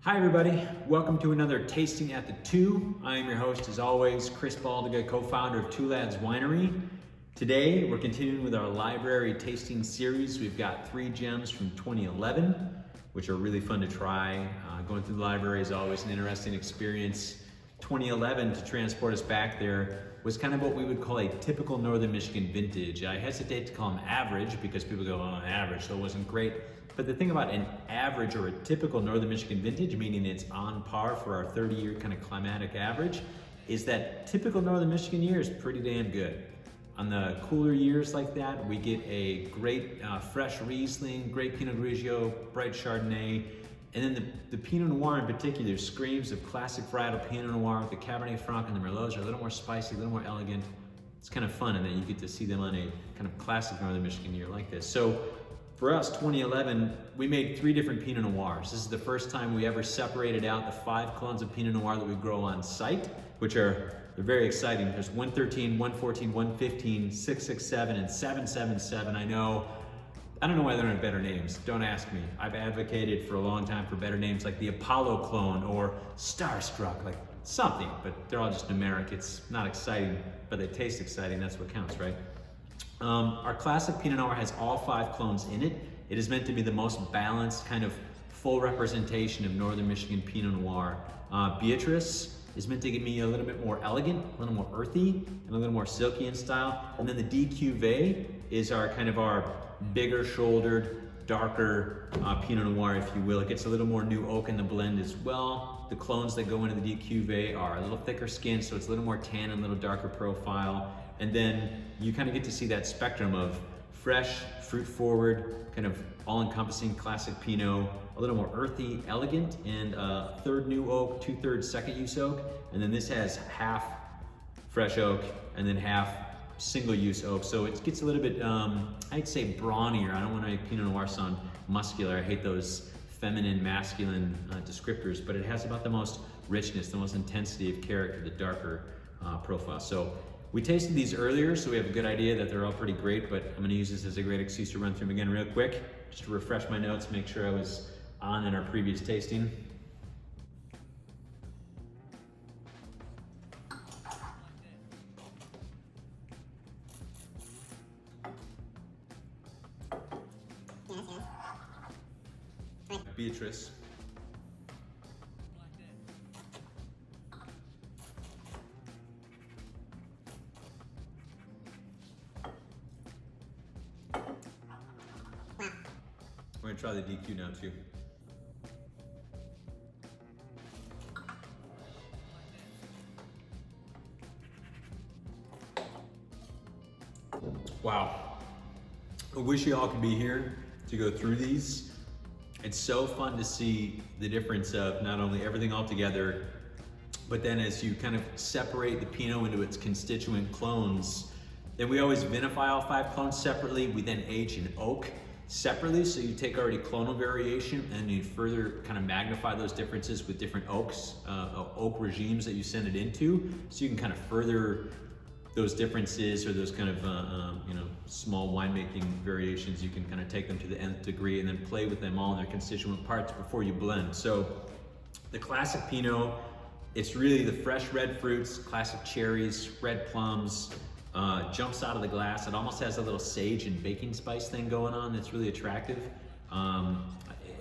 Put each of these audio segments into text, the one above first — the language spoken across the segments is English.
Hi everybody, welcome to another Tasting at the Two. I am your host as always, Chris BALDYGA, co-founder of Two Lads Winery. Today we're continuing with our library tasting series. We've got 3 gems from 2011, which are really fun to try. Going through the library is always an interesting experience. 2011, to transport us back there, was kind of what we would call a typical Northern Michigan vintage. I hesitate to call them average because people go, oh, average, so it wasn't great. But the thing about an average or a typical Northern Michigan vintage, meaning it's on par for our 30-year kind of climatic average, is that typical Northern Michigan year is pretty damn good. On the cooler years like that, we get a great fresh Riesling, great Pinot Grigio, bright Chardonnay, and then the Pinot Noir in particular screams of classic varietal Pinot Noir. The Cabernet Franc and the Merlots are a little more spicy, a little more elegant. It's kind of fun, and then you get to see them on a kind of classic Northern Michigan year like this. So for us, 2011, we made 3 different Pinot Noirs. This is the first time we ever separated out the 5 clones of Pinot Noir that we grow on site, which they're very exciting. There's 113, 114, 115, 667, and 777. I don't know why they don't have better names. Don't ask me. I've advocated for a long time for better names like the Apollo clone or Starstruck, like something, but they're all just numeric. It's not exciting, but they taste exciting. That's what counts, right? Our classic Pinot Noir has all 5 clones in it. It is meant to be the most balanced, kind of full representation of Northern Michigan Pinot Noir. Beatrice is meant to give me a little bit more elegant, a little more earthy, and a little more silky in style. And then the Cuvée is our bigger shouldered, darker Pinot Noir, if you will. It gets a little more new oak in the blend as well. The clones that go into the Cuvée are a little thicker skin, so it's a little more tan and a little darker profile. And then you kind of get to see that spectrum of fresh, fruit-forward, kind of all-encompassing classic Pinot, a little more earthy, elegant, and 1/3 new oak, 2/3 second-use oak. And then this has half fresh oak and then half single-use oak. So it gets a little bit, I'd say brawnier. I don't want to make Pinot Noir sound muscular. I hate those feminine, masculine descriptors, but it has about the most richness, the most intensity of character, the darker profile. So we tasted these earlier, so we have a good idea that they're all pretty great, but I'm gonna use this as a great excuse to run through them again real quick, just to refresh my notes, make sure I was on in our previous tasting. Beatrice. We're gonna try the DQ now too. Wow. I wish you all could be here to go through these. It's so fun to see the difference of not only everything all together, but then as you kind of separate the Pinot into its constituent clones, then we always vinify all 5 clones separately. We then age in oak separately, so you take already clonal variation and you further kind of magnify those differences with different oaks, oak regimes that you send it into, so you can kind of further those differences or those kind of small winemaking variations. You can kind of take them to the nth degree and then play with them all in their constituent parts before you blend. So the classic Pinot, it's really the fresh red fruits, classic cherries, red plums, jumps out of the glass. It almost has a little sage and baking spice thing going on that's really attractive. And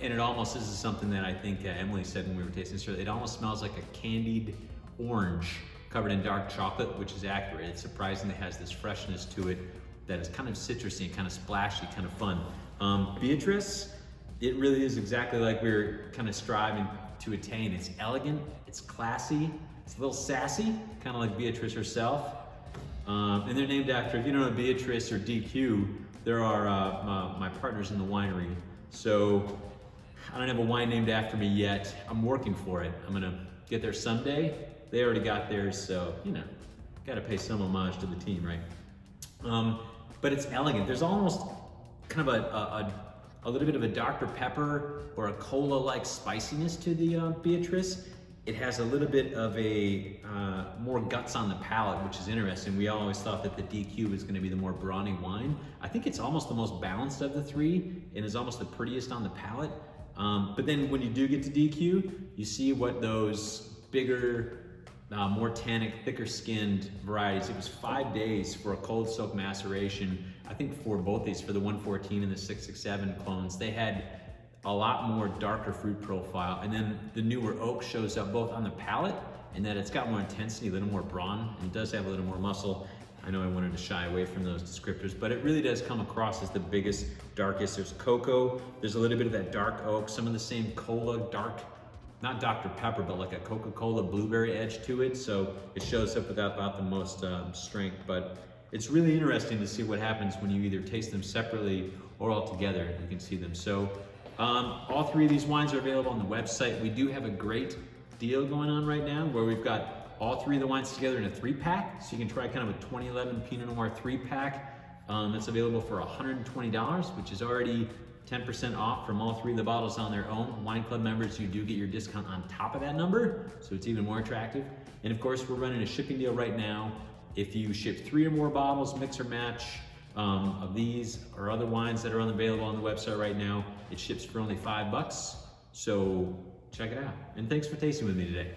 it almost, this is something that I think Emily said when we were tasting this, it almost smells like a candied orange covered in dark chocolate, which is accurate. It surprisingly has this freshness to it that is kind of citrusy, kind of splashy, kind of fun. Beatrice, it really is exactly like we were kind of striving to attain. It's elegant, it's classy, it's a little sassy, kind of like Beatrice herself. And they're named after, if you don't know Beatrice or DQ, there are my partners in the winery. So I don't have a wine named after me yet. I'm working for it. I'm gonna get there someday. They already got theirs, so, gotta pay some homage to the team, right? But it's elegant. There's almost kind of a little bit of a Dr. Pepper or a cola-like spiciness to the Beatrice. It has a little bit of a more guts on the palate, which is interesting. We always thought that the DQ was gonna be the more brawny wine. I think it's almost the most balanced of the 3 and is almost the prettiest on the palate. But then when you do get to DQ, you see what those bigger, more tannic, thicker skinned varieties. It was 5 days for a cold soak maceration. I think for both these, for the 114 and the 667 clones, they had a lot more darker fruit profile. And then the newer oak shows up both on the palate and that it's got more intensity, a little more brawn, and it does have a little more muscle. I know I wanted to shy away from those descriptors, but it really does come across as the biggest, darkest. There's cocoa, there's a little bit of that dark oak, some of the same cola, dark, not Dr. Pepper, but like a Coca-Cola blueberry edge to it. So it shows up with about the most strength, but it's really interesting to see what happens when you either taste them separately or all together. You can see them. So all three of these wines are available on the website. We do have a great deal going on right now where we've got all three of the wines together in a 3-pack. So you can try kind of a 2011 Pinot Noir 3-pack. That's available for $120, which is already 10% off from all three of the bottles on their own. Wine Club members, you do get your discount on top of that number, so it's even more attractive. And of course, we're running a shipping deal right now. If you ship 3 or more bottles, mix or match, of these or other wines that are available on the website right now, it ships for only $5. So check it out. And thanks for tasting with me today.